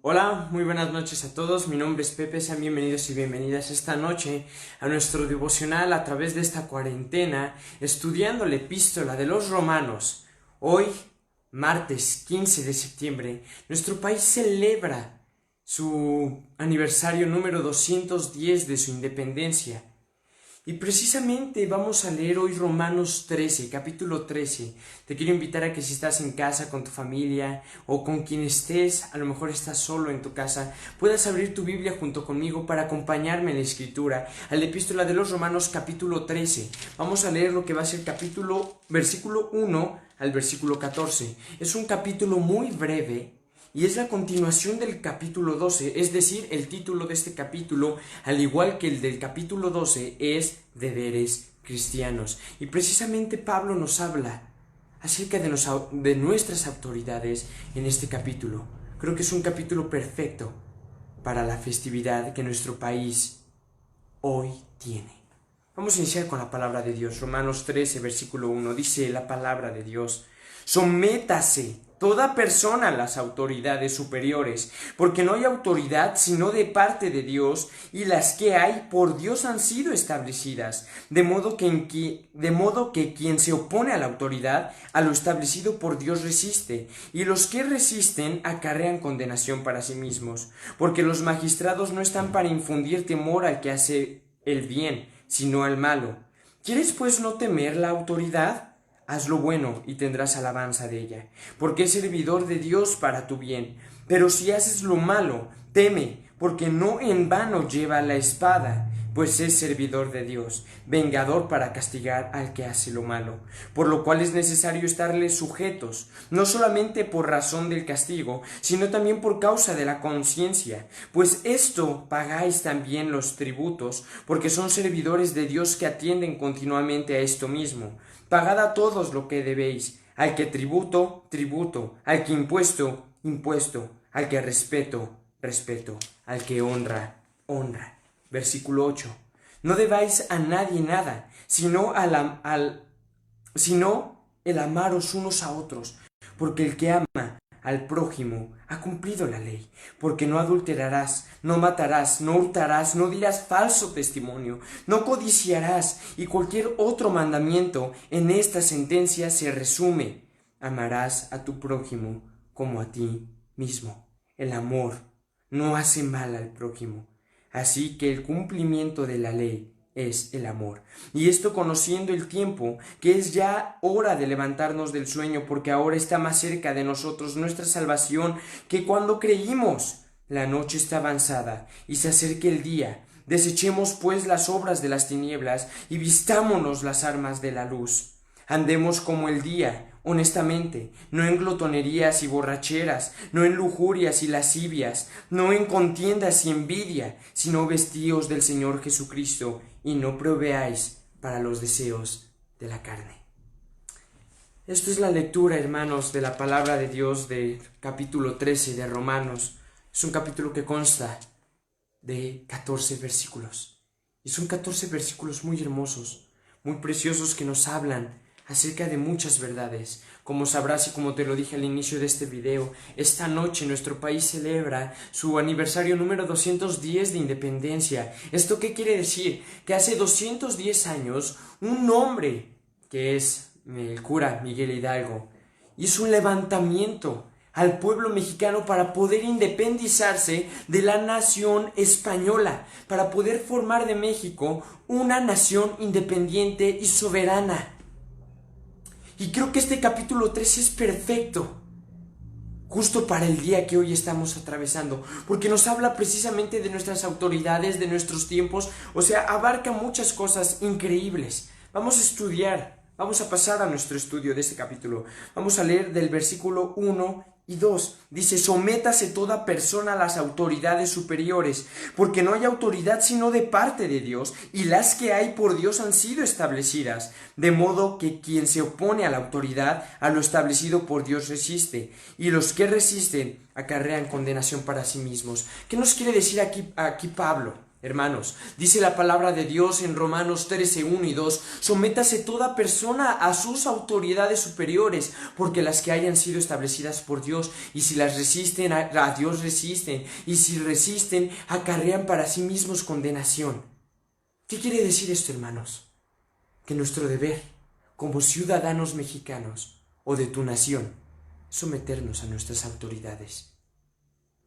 Hola, muy buenas noches a todos, mi nombre es Pepe, sean bienvenidos y bienvenidas esta noche a nuestro devocional a través de esta cuarentena, estudiando la epístola de los Romanos. Hoy, martes 15 de septiembre, nuestro país celebra su aniversario número 210 de su independencia. Y precisamente vamos a leer hoy Romanos 13, capítulo 13. Te quiero invitar a que si estás en casa con tu familia o con quien estés, a lo mejor estás solo en tu casa, puedas abrir tu Biblia junto conmigo para acompañarme en la escritura, a la epístola de los Romanos capítulo 13. Vamos a leer lo que va a ser versículo 1 al versículo 14. Es un capítulo muy breve y es la continuación del capítulo 12, es decir, el título de este capítulo, al igual que el del capítulo 12, es Deberes Cristianos. Y precisamente Pablo nos habla acerca de nuestras autoridades en este capítulo. Creo que es un capítulo perfecto para la festividad que nuestro país hoy tiene. Vamos a iniciar con la palabra de Dios. Romanos 13, versículo 1, dice la palabra de Dios: sométase toda persona a las autoridades superiores, porque no hay autoridad sino de parte de Dios, y las que hay por Dios han sido establecidas, de modo que quien se opone a la autoridad, a lo establecido por Dios resiste, y los que resisten acarrean condenación para sí mismos, porque los magistrados no están para infundir temor al que hace el bien, sino al malo. ¿Quieres pues no temer la autoridad? Haz lo bueno y tendrás alabanza de ella, porque es servidor de Dios para tu bien. Pero si haces lo malo, teme, porque no en vano lleva la espada, pues es servidor de Dios, vengador para castigar al que hace lo malo. Por lo cual es necesario estarles sujetos, no solamente por razón del castigo, sino también por causa de la conciencia, pues esto pagáis también los tributos, porque son servidores de Dios que atienden continuamente a esto mismo. Pagad a todos lo que debéis, al que tributo, tributo, al que impuesto, impuesto, al que respeto, respeto, al que honra, honra. Versículo 8. No debáis a nadie nada, sino el amaros unos a otros, porque el que ama al prójimo ha cumplido la ley, porque no adulterarás, no matarás, no hurtarás, no dirás falso testimonio, no codiciarás, y cualquier otro mandamiento en esta sentencia se resume: amarás a tu prójimo como a ti mismo. El amor no hace mal al prójimo, así que el cumplimiento de la ley es el amor. Y esto conociendo el tiempo, que es ya hora de levantarnos del sueño, porque ahora está más cerca de nosotros nuestra salvación que cuando creímos. La noche está avanzada y se acerca el día. Desechemos pues las obras de las tinieblas y vistámonos las armas de la luz. Andemos como el día, honestamente, no en glotonerías y borracheras, no en lujurias y lascivias, no en contiendas y envidia, sino vestíos del Señor Jesucristo, y no proveáis para los deseos de la carne. Esto es la lectura, hermanos, de la palabra de Dios del capítulo 13 de Romanos. Es un capítulo que consta de 14 versículos. Y son 14 versículos muy hermosos, muy preciosos, que nos hablan acerca de muchas verdades. Como sabrás y como te lo dije al inicio de este video, esta noche nuestro país celebra su aniversario número 210 de independencia. ¿Esto qué quiere decir? Que hace 210 años un hombre, que es el cura Miguel Hidalgo, hizo un levantamiento al pueblo mexicano para poder independizarse de la nación española, para poder formar de México una nación independiente y soberana. Y creo que este capítulo 3 es perfecto, justo para el día que hoy estamos atravesando, porque nos habla precisamente de nuestras autoridades, de nuestros tiempos, o sea, abarca muchas cosas increíbles. Vamos a estudiar, vamos a pasar a nuestro estudio de este capítulo. Vamos a leer del versículo 1 y 2. Dice: sométase toda persona a las autoridades superiores, porque no hay autoridad sino de parte de Dios, y las que hay por Dios han sido establecidas, de modo que quien se opone a la autoridad, a lo establecido por Dios resiste, y los que resisten acarrean condenación para sí mismos. ¿Qué nos quiere decir aquí Pablo? Hermanos, dice la palabra de Dios en Romanos 13, 1 y 2, sométase toda persona a sus autoridades superiores, porque las que hayan sido establecidas por Dios, y si las resisten, a Dios resisten, y si resisten, acarrean para sí mismos condenación. ¿Qué quiere decir esto, hermanos? Que nuestro deber, como ciudadanos mexicanos o de tu nación, es someternos a nuestras autoridades.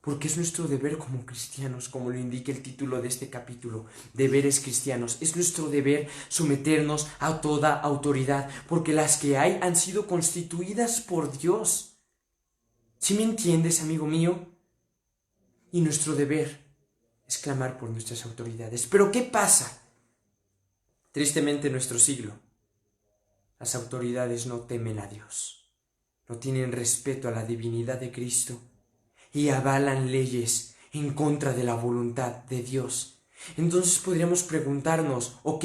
Porque es nuestro deber como cristianos, como lo indica el título de este capítulo, deberes cristianos. Es nuestro deber someternos a toda autoridad, porque las que hay han sido constituidas por Dios. ¿Sí me entiendes, amigo mío? Y nuestro deber es clamar por nuestras autoridades. ¿Pero qué pasa? Tristemente en nuestro siglo, las autoridades no temen a Dios, no tienen respeto a la divinidad de Cristo, y avalan leyes en contra de la voluntad de Dios. Entonces podríamos preguntarnos, ok,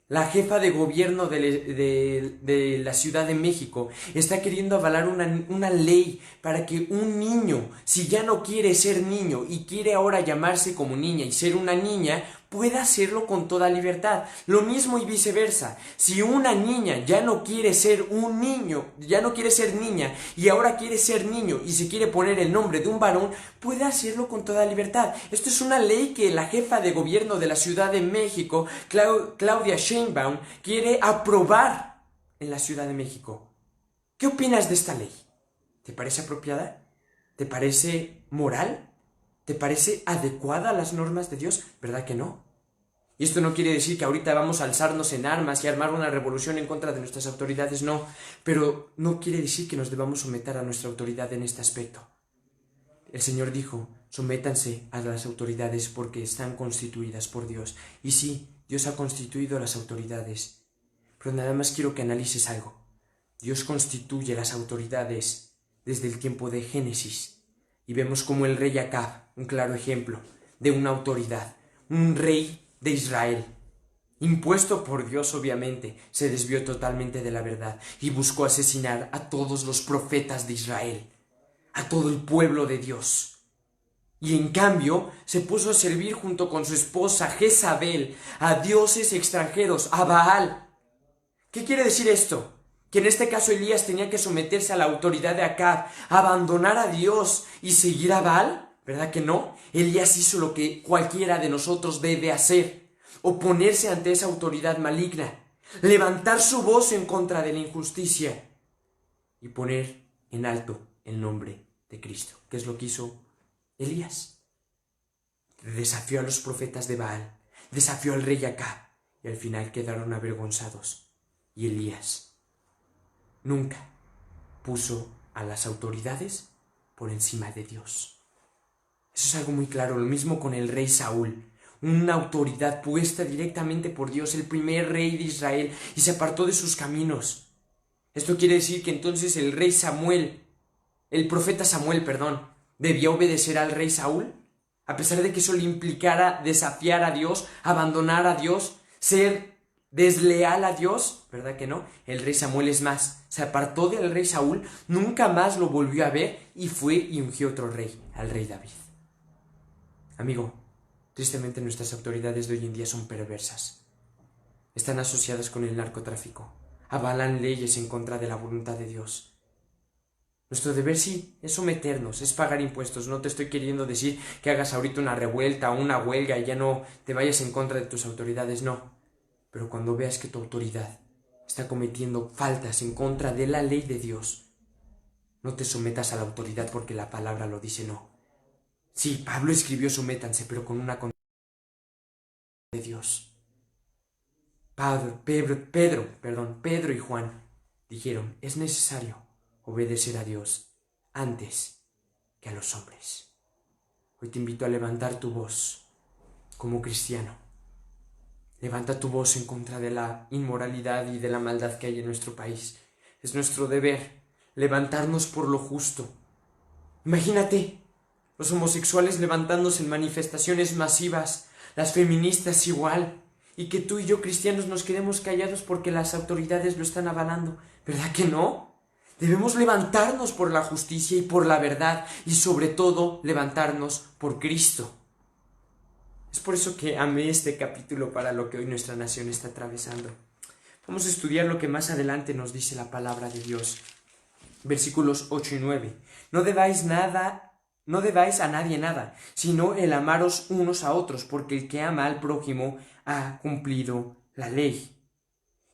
la jefa de gobierno de la Ciudad de México está queriendo avalar una ley para que un niño, si ya no quiere ser niño y quiere ahora llamarse como niña y ser una niña, pueda hacerlo con toda libertad. Lo mismo y viceversa. Si una niña ya no quiere ser un niño, ya no quiere ser niña y ahora quiere ser niño y se quiere poner el nombre de un varón, puede hacerlo con toda libertad. Esto es una ley que la jefa de gobierno de la Ciudad de México, Claudia Sheinbaum, quiere aprobar en la Ciudad de México. ¿Qué opinas de esta ley? ¿Te parece apropiada? ¿Te parece moral? ¿Te parece adecuada a las normas de Dios? ¿Verdad que no? Y esto no quiere decir que ahorita vamos a alzarnos en armas y armar una revolución en contra de nuestras autoridades, no. Pero no quiere decir que nos debamos someter a nuestra autoridad en este aspecto. El Señor dijo, sométanse a las autoridades porque están constituidas por Dios. Y sí, Dios ha constituido a las autoridades. Pero nada más quiero que analices algo. Dios constituye las autoridades desde el tiempo de Génesis. Y vemos como el rey Acab, un claro ejemplo de una autoridad, un rey de Israel, impuesto por Dios obviamente, se desvió totalmente de la verdad y buscó asesinar a todos los profetas de Israel, a todo el pueblo de Dios. Y en cambio se puso a servir junto con su esposa Jezabel a dioses extranjeros, a Baal. ¿Qué quiere decir esto? Que en este caso Elías tenía que someterse a la autoridad de Acab, abandonar a Dios y seguir a Baal, ¿verdad que no? Elías hizo lo que cualquiera de nosotros debe hacer, oponerse ante esa autoridad maligna, levantar su voz en contra de la injusticia y poner en alto el nombre de Cristo. ¿Qué es lo que hizo Elías? Desafió a los profetas de Baal, desafió al rey Acab y al final quedaron avergonzados. Y Elías nunca puso a las autoridades por encima de Dios. Eso es algo muy claro. Lo mismo con el rey Saúl, una autoridad puesta directamente por Dios, el primer rey de Israel, y se apartó de sus caminos. Esto quiere decir que entonces el profeta Samuel, debía obedecer al rey Saúl, a pesar de que eso le implicara desafiar a Dios, abandonar a Dios, ser desleal a Dios, ¿verdad que no? El rey Samuel es más, se apartó del rey Saúl, nunca más lo volvió a ver y fue y ungió otro rey, al rey David. Amigo, tristemente nuestras autoridades de hoy en día son perversas. Están asociadas con el narcotráfico, avalan leyes en contra de la voluntad de Dios. Nuestro deber sí es someternos, es pagar impuestos. No te estoy queriendo decir que hagas ahorita una revuelta o una huelga y ya no te vayas en contra de tus autoridades, no. Pero cuando veas que tu autoridad está cometiendo faltas en contra de la ley de Dios, no te sometas a la autoridad porque la palabra lo dice, no. Sí, Pablo escribió sométanse, pero con una condición de Dios. Pedro y Juan dijeron, es necesario obedecer a Dios antes que a los hombres. Hoy te invito a levantar tu voz como cristiano. Levanta tu voz en contra de la inmoralidad y de la maldad que hay en nuestro país. Es nuestro deber levantarnos por lo justo. Imagínate, los homosexuales levantándose en manifestaciones masivas, las feministas igual, y que tú y yo cristianos nos quedemos callados porque las autoridades lo están avalando. ¿Verdad que no? Debemos levantarnos por la justicia y por la verdad y sobre todo levantarnos por Cristo. Es por eso que amé este capítulo para lo que hoy nuestra nación está atravesando. Vamos a estudiar lo que más adelante nos dice la palabra de Dios. Versículos 8 y 9. No debáis a nadie nada, sino el amaros unos a otros, porque el que ama al prójimo ha cumplido la ley.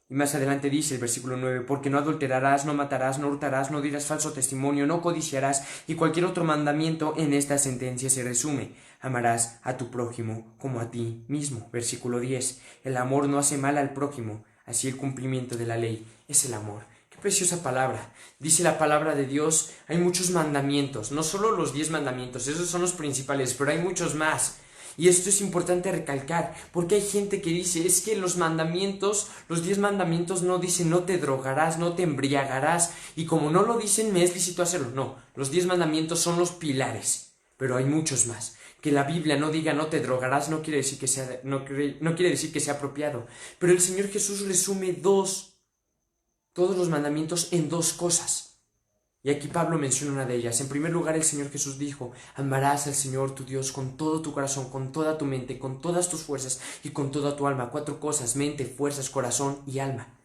Y más adelante dice el versículo 9, porque no adulterarás, no matarás, no hurtarás, no dirás falso testimonio, no codiciarás, y cualquier otro mandamiento en esta sentencia se resume. Amarás a tu prójimo como a ti mismo. Versículo 10, el amor no hace mal al prójimo, así el cumplimiento de la ley es el amor. Qué preciosa palabra. Dice la palabra de Dios, hay muchos mandamientos, no solo los 10 mandamientos, esos son los principales, pero hay muchos más. Y esto es importante recalcar, porque hay gente que dice, es que los mandamientos, los 10 mandamientos no dicen no te drogarás, no te embriagarás, y como no lo dicen me es lícito hacerlo. No, los 10 mandamientos son los pilares, pero hay muchos más. Que la Biblia no diga no te drogarás no quiere decir que sea, no quiere decir que sea apropiado, pero el Señor Jesús resume todos los mandamientos en 2 cosas. Y aquí Pablo menciona una de ellas. En primer lugar, el Señor Jesús dijo, amarás al Señor tu Dios con todo tu corazón, con toda tu mente, con todas tus fuerzas y con toda tu alma. 4 cosas, mente, fuerzas, corazón y alma.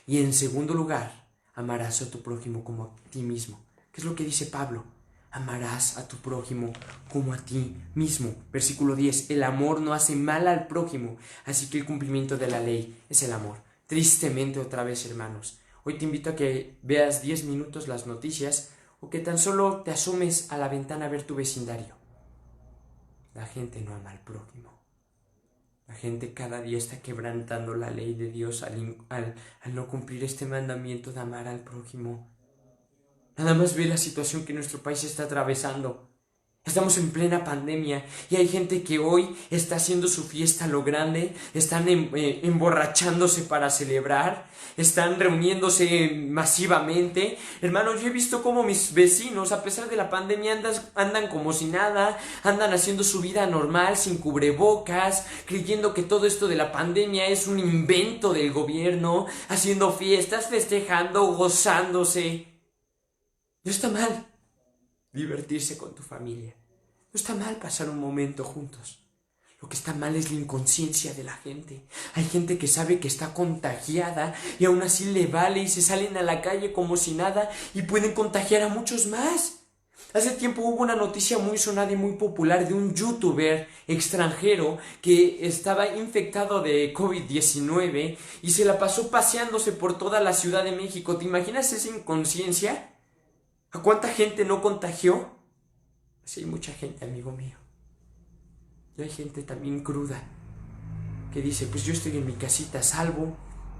Y en segundo lugar, amarás a tu prójimo como a ti mismo. ¿Qué es lo que dice Pablo? Amarás a tu prójimo como a ti mismo. Versículo 10, el amor no hace mal al prójimo, así que el cumplimiento de la ley es el amor. Tristemente otra vez, hermanos. Hoy te invito a que veas 10 minutos las noticias o que tan solo te asomes a la ventana a ver tu vecindario. La gente no ama al prójimo. La gente cada día está quebrantando la ley de Dios al no cumplir este mandamiento de amar al prójimo. Nada más ve la situación que nuestro país está atravesando. Estamos en plena pandemia y hay gente que hoy está haciendo su fiesta a lo grande, están emborrachándose para celebrar, están reuniéndose masivamente. Hermano, yo he visto cómo mis vecinos, a pesar de la pandemia, andan como si nada, andan haciendo su vida normal, sin cubrebocas, creyendo que todo esto de la pandemia es un invento del gobierno, haciendo fiestas, festejando, gozándose. No está mal divertirse con tu familia. No está mal pasar un momento juntos. Lo que está mal es la inconsciencia de la gente. Hay gente que sabe que está contagiada y aún así le vale y se salen a la calle como si nada y pueden contagiar a muchos más. Hace tiempo hubo una noticia muy sonada y muy popular de un youtuber extranjero que estaba infectado de COVID-19 y se la pasó paseándose por toda la Ciudad de México. ¿Te imaginas esa inconsciencia? ¿A cuánta gente no contagió? Sí, hay mucha gente, amigo mío. Y hay gente también cruda que dice, pues yo estoy en mi casita a salvo,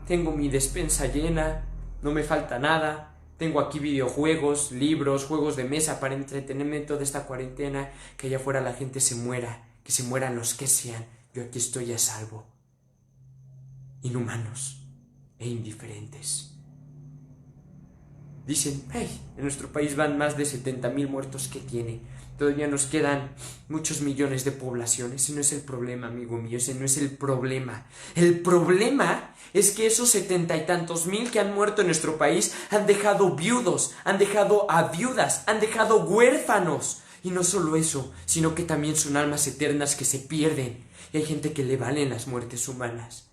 tengo mi despensa llena, no me falta nada, tengo aquí videojuegos, libros, juegos de mesa para entretenerme en toda esta cuarentena, que allá afuera la gente se muera, que se mueran los que sean, yo aquí estoy a salvo. Inhumanos e indiferentes. Dicen, hey, en nuestro país van más de 70,000 muertos que tiene. Todavía nos quedan muchos millones de población. Ese no es el problema, amigo mío, ese no es el problema. El problema es que esos 70 y tantos mil que han muerto en nuestro país han dejado viudos, han dejado a viudas, han dejado huérfanos. Y no solo eso, sino que también son almas eternas que se pierden. Y hay gente que le valen las muertes humanas.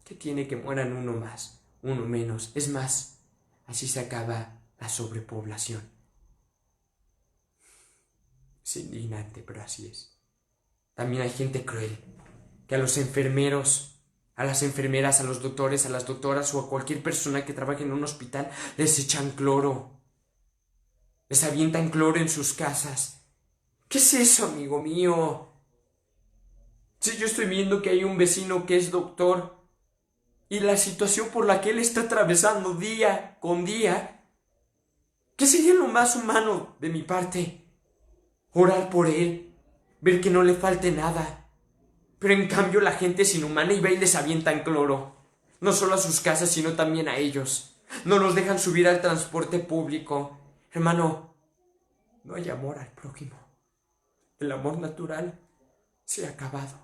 ¿Qué tiene que mueran uno más, uno menos? Es más, así se acaba la sobrepoblación. Es indignante, pero así es. También hay gente cruel, que a los enfermeros, a las enfermeras, a los doctores, a las doctoras o a cualquier persona que trabaje en un hospital les echan cloro. Les avientan cloro en sus casas. ¿Qué es eso, amigo mío? Si yo estoy viendo que hay un vecino que es doctor y la situación por la que él está atravesando día con día, ¿qué sería lo más humano de mi parte? Orar por él, ver que no le falte nada. Pero en cambio la gente es inhumana y va y les avientan cloro. No solo a sus casas, sino también a ellos. No los dejan subir al transporte público. Hermano, no hay amor al prójimo. El amor natural se ha acabado.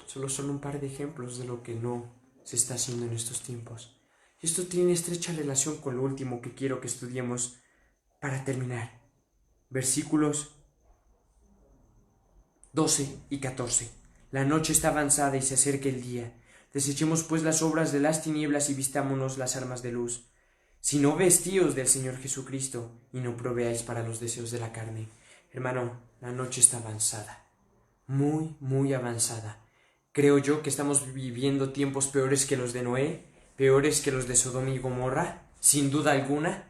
Solo son un par de ejemplos de lo que no se está haciendo en estos tiempos. Y esto tiene estrecha relación con lo último que quiero que estudiemos para terminar. Versículos 12:14. La noche está avanzada y se acerca el día. Desechemos pues las obras de las tinieblas y vistámonos las armas de luz. Si no vestíos del Señor Jesucristo y no proveáis para los deseos de la carne. Hermano, la noche está avanzada. Muy, muy avanzada. Creo yo que estamos viviendo tiempos peores que los de Noé, peores que los de Sodoma y Gomorra, sin duda alguna.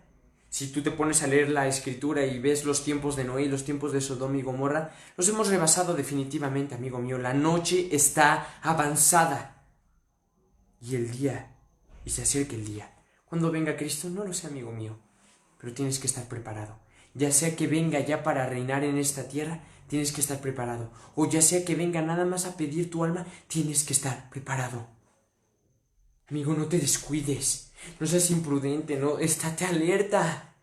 Si tú te pones a leer la Escritura y ves los tiempos de Noé y los tiempos de Sodoma y Gomorra, los hemos rebasado definitivamente, amigo mío. La noche está avanzada. Y se acerca el día. Cuando venga Cristo, no lo sé, amigo mío, pero tienes que estar preparado. Ya sea que venga ya para reinar en esta tierra, tienes que estar preparado. O ya sea que venga nada más a pedir tu alma, tienes que estar preparado. Amigo, no te descuides. No seas imprudente, no. Estate alerta.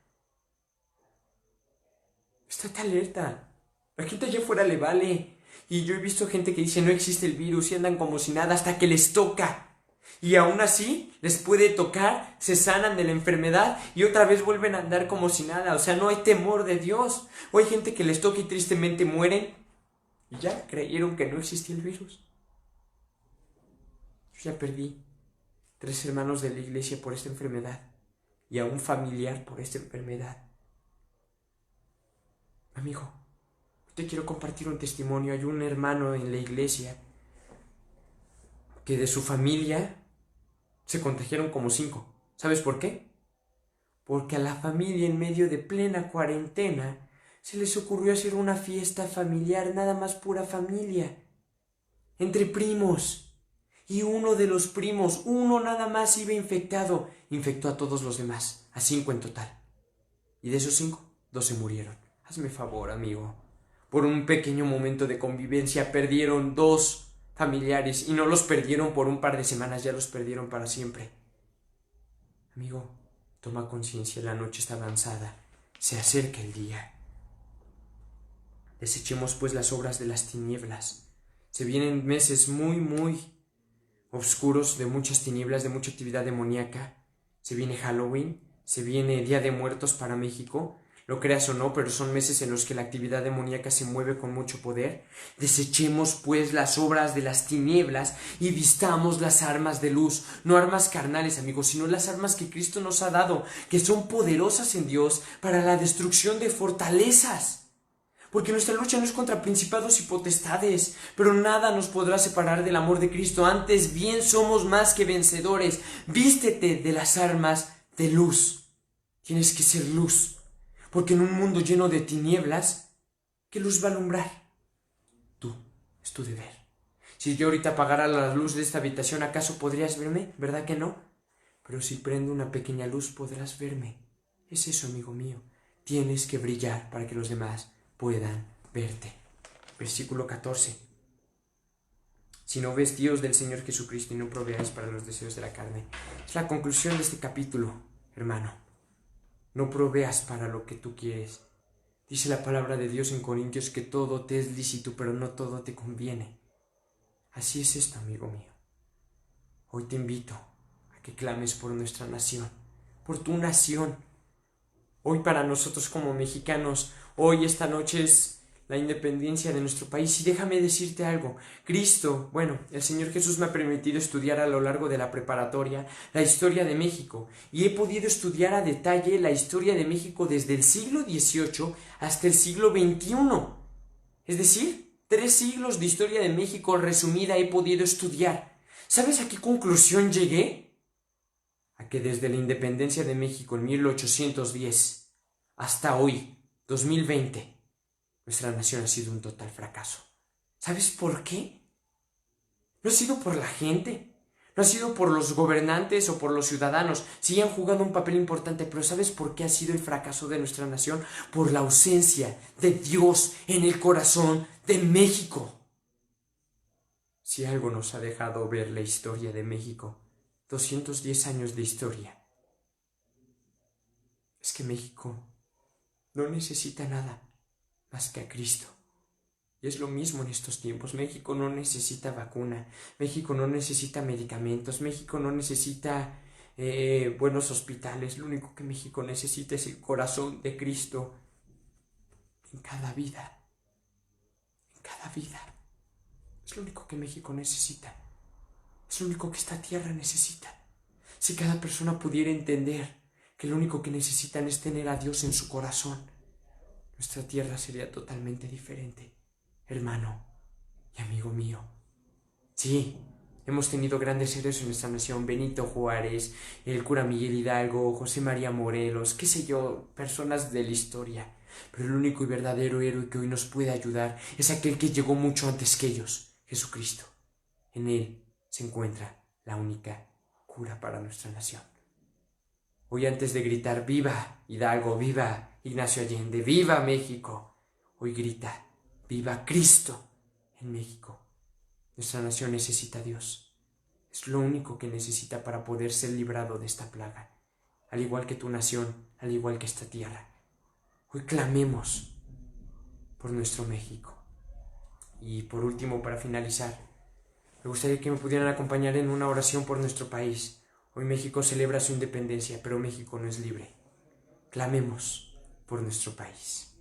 Estate alerta. La gente allá afuera le vale. Y yo he visto gente que dice no existe el virus y andan como si nada hasta que les toca. Y aún así les puede tocar, se sanan de la enfermedad y otra vez vuelven a andar como si nada. O sea, no hay temor de Dios. O hay gente que les toca y tristemente mueren y ya creyeron que no existía el virus. Yo ya perdí 3 hermanos de la iglesia por esta enfermedad y a un familiar por esta enfermedad. Amigo, te quiero compartir un testimonio. Hay un hermano en la iglesia que de su familia se contagiaron como 5. ¿Sabes por qué? Porque a la familia en medio de plena cuarentena se les ocurrió hacer una fiesta familiar, nada más pura familia, entre primos. Y uno de los primos, uno nada más iba infectado, infectó a todos los demás, a 5 en total. Y de esos 5, 2 se murieron. Hazme favor, amigo. Por un pequeño momento de convivencia perdieron 2 familiares y no los perdieron por un par de semanas, ya los perdieron para siempre. Amigo, toma conciencia, la noche está avanzada, se acerca el día. Desechemos pues las obras de las tinieblas. Se vienen meses muy, muy oscuros, de muchas tinieblas, de mucha actividad demoníaca. Se viene Halloween, se viene Día de Muertos para México. Lo creas o no, pero son meses en los que la actividad demoníaca se mueve con mucho poder. Desechemos pues las obras de las tinieblas y vistamos las armas de luz. No armas carnales, amigos, sino las armas que Cristo nos ha dado, que son poderosas en Dios para la destrucción de fortalezas. Porque nuestra lucha no es contra principados y potestades, pero nada nos podrá separar del amor de Cristo. Antes bien somos más que vencedores. Vístete de las armas de luz. Tienes que ser luz. Porque en un mundo lleno de tinieblas, ¿qué luz va a alumbrar? Tú, es tu deber. Si yo ahorita apagara la luz de esta habitación, ¿acaso podrías verme? ¿Verdad que no? Pero si prendo una pequeña luz, podrás verme. Es eso, amigo mío. Tienes que brillar para que los demás puedan verte. Versículo 14. Si no vestíos del Señor Jesucristo y no proveáis para los deseos de la carne. Es la conclusión de este capítulo, hermano. No proveas para lo que tú quieres. Dice la palabra de Dios en Corintios que todo te es lícito, pero no todo te conviene. Así es esto, amigo mío. Hoy te invito a que clames por nuestra nación, por tu nación. Hoy para nosotros como mexicanos, hoy esta noche es la independencia de nuestro país. Y déjame decirte algo, Cristo, el Señor Jesús me ha permitido estudiar a lo largo de la preparatoria la historia de México y he podido estudiar a detalle la historia de México desde el siglo XVIII hasta el siglo XXI. Es decir, 3 siglos de historia de México resumida he podido estudiar. ¿Sabes a qué conclusión llegué? A que desde la independencia de México en 1810 hasta hoy, 2020, nuestra nación ha sido un total fracaso. ¿Sabes por qué? No ha sido por la gente, no ha sido por los gobernantes o por los ciudadanos. Sí han jugado un papel importante, pero ¿sabes por qué ha sido el fracaso de nuestra nación? Por la ausencia de Dios en el corazón de México. Si algo nos ha dejado ver la historia de México, 210 años de historia, es que México no necesita nada más que a Cristo. Y es lo mismo en estos tiempos. México no necesita vacuna, México no necesita medicamentos, México no necesita buenos hospitales. Lo único que México necesita es el corazón de Cristo en cada vida, la vida. Es lo único que México necesita. Es lo único que esta tierra necesita. Si cada persona pudiera entender que lo único que necesitan es tener a Dios en su corazón, nuestra tierra sería totalmente diferente, hermano y amigo mío. Sí, hemos tenido grandes héroes en nuestra nación: Benito Juárez, el cura Miguel Hidalgo, José María Morelos, qué sé yo, personas de la historia. Pero el único y verdadero héroe que hoy nos puede ayudar es aquel que llegó mucho antes que ellos, Jesucristo. En Él se encuentra la única cura para nuestra nación. Hoy, antes de gritar viva Hidalgo, viva Ignacio Allende, viva México, hoy grita viva Cristo en México. Nuestra nación necesita a Dios. Es lo único que necesita para poder ser librado de esta plaga. Al igual que tu nación, al igual que esta tierra. Hoy clamemos por nuestro México. Y por último, para finalizar, me gustaría que me pudieran acompañar en una oración por nuestro país. Hoy México celebra su independencia, pero México no es libre. Clamemos por nuestro país.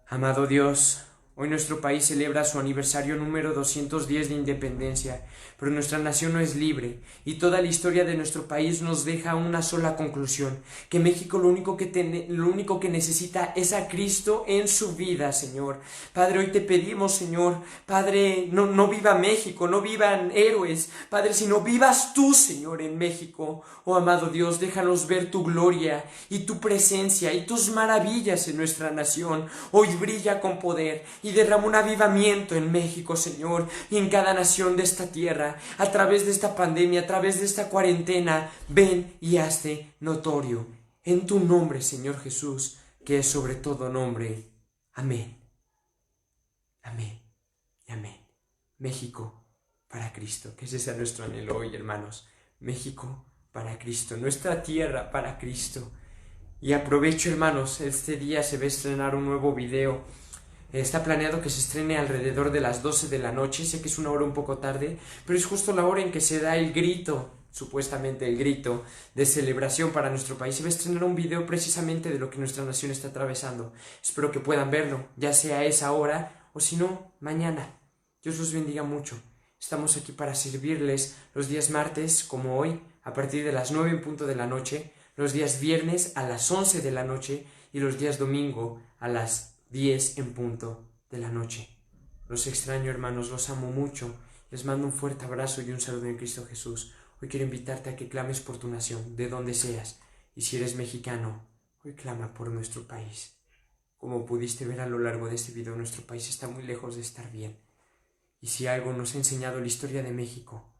Amado Dios, hoy nuestro país celebra su aniversario número 210 de independencia, pero nuestra nación no es libre, y toda la historia de nuestro país nos deja una sola conclusión: que México lo único que necesita es a Cristo en su vida, Señor. Padre, hoy te pedimos, Señor, Padre, no viva México, no vivan héroes, Padre, sino vivas tú, Señor, en México. Oh amado Dios, déjanos ver tu gloria y tu presencia y tus maravillas en nuestra nación. Hoy brilla con poder y derrama un avivamiento en México, Señor, y en cada nación de esta tierra. A través de esta pandemia, a través de esta cuarentena, ven y hazte notorio. En tu nombre, Señor Jesús, que es sobre todo nombre. Amén. Amén y amén. México para Cristo, que ese sea nuestro anhelo hoy, hermanos. México para Cristo, nuestra tierra para Cristo. Y aprovecho, hermanos, este día se va a estrenar un nuevo video. Está planeado que se estrene alrededor de las 12 de la noche. Sé que es una hora un poco tarde, pero es justo la hora en que se da el grito, supuestamente el grito de celebración para nuestro país. Se va a estrenar un video precisamente de lo que nuestra nación está atravesando. Espero que puedan verlo, ya sea a esa hora o si no, mañana. Dios los bendiga mucho. Estamos aquí para servirles los días martes, como hoy, a partir de las 9 en punto de la noche, los días viernes a las 11 de la noche y los días domingo a las 10 en punto de la noche. Los extraño, hermanos, los amo mucho. Les mando un fuerte abrazo y un saludo en Cristo Jesús. Hoy quiero invitarte a que clames por tu nación, de donde seas. Y si eres mexicano, hoy clama por nuestro país. Como pudiste ver a lo largo de este video, nuestro país está muy lejos de estar bien. Y si algo nos ha enseñado la historia de México,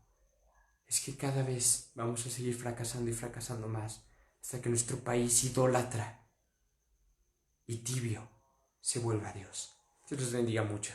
es que cada vez vamos a seguir fracasando y fracasando más, hasta que nuestro país idólatra y tibio se vuelva a Dios. Dios los bendiga mucho.